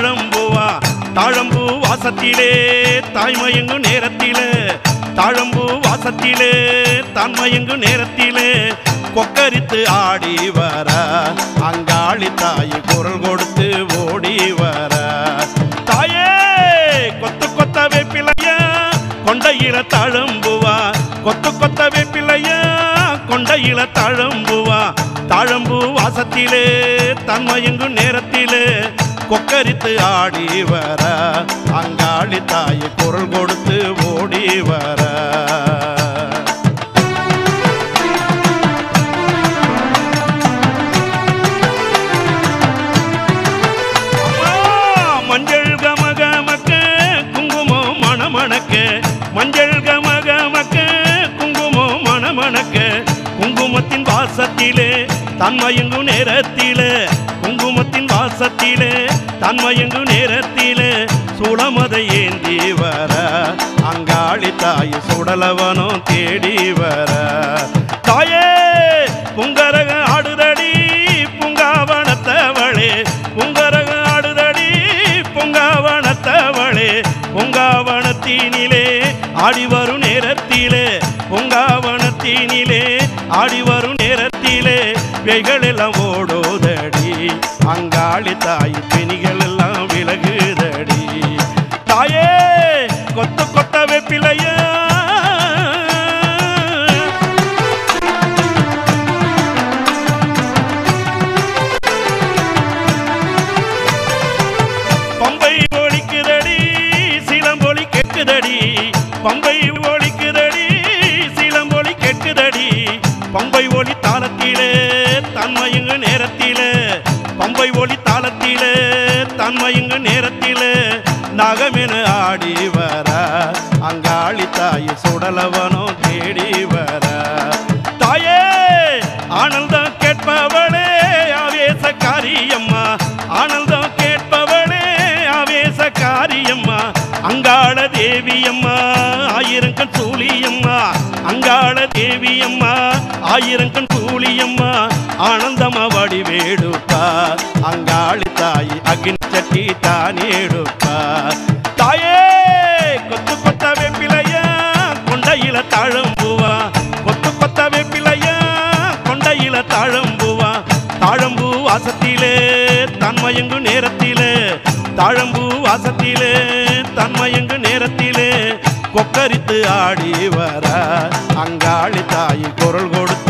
தாழம்பூவா தாழம்பூ வாசத்திலே தாய்மயங்கு நேரத்திலே தாழம்பூ வாசத்திலே தான்மயங்கு நேரத்திலே கொக்கரித்து ஆடி வர அங்காளி தாய் குரல் கொடுத்து ஓடி வர தாயே கொத்து கொத்த வேப்பிலையா கொண்டையில தாழம்புவா கொத்து கொத்த வேப்பிலையா கொண்டையில தாழம்புவா தாழம்பூ வாசத்திலே தன்மயங்கு நேரத்திலே கொக்கரித்து ஆடி வர அங்காளி தாய் குரல் கொடுத்து ஓடி வர மஞ்சள் கமகமக்க குங்குமம் மணமணக்க மஞ்சள் கமகமக்க குங்குமம் மணமணக்க குங்குமத்தின் வாசத்திலே தன்மயங்கு நேரத்திலே குங்குமத்தின் வாசத்திலே தன்மயங்கு நேரத்திலே சுளமதை ஏந்தி வர அங்காளி தாய் சுடலவனும் தேடி வர தாயே புங்கரக ஆடுதடி புங்காவனத்தவளே புங்கரக ஆடுதடி புங்காவனத்தவளே புங்காவனத்தினிலே ஆடி வரும் நேரத்திலே புங்காவனத்தினிலே ஆடி வரும் நேரத்திலே வெய்கள் எல்லாம் ஓடோதடி அங்காளி தாய் பிணிகள் எல்லாம் விலகுதடி தாயே கொத்து கொத்த வேப்பிலையா பம்பை ஒலிக்குதடி சிலம்பொலி கேட்குதடி பம்பை ஒலிக்குதடி சிலம்பொலி கேட்குதடி பம்பை ஒலி தாளத்திலே தன்மயங்கு நேரத்திலே பம்பை ஒலி தாளத்திலே தன்மயங்கு நேரத்திலே நகமென ஆடி வர அங்காளி தாய் சுடலவனோ தேடி வர தாயே ஆனந்தம் கேட்பவளே ஆவேசக்காரியம்மா ஆனந்தம் கேட்பவளே ஆவேசக்காரியம்மா அங்காள தேவியம்மா ஆயிரங்கண் சூழியம்மா அங்காள தேவியம்மா ஆயிரங்கண் சூழியம்மா ஆனந்தமா வடிவேடுப்பா அங்காளி தாய் அக்னி சட்டி தானேடுப்பா தாயே கொத்து கொத்த வேப்பிலையா கொண்டையில தாழம்பூவா கொத்து கொத்த வேப்பிலையா கொண்டையில தாழம்பூவா தாழம்பூ வாசத்திலே தன்மயங்கு நேரத்திலே தாழம்பூ வாசத்திலே தன்மயங்கு நேரத்திலே கொக்கரித்து ஆடி வர அங்காளி தாய் குரல் கொடுத்து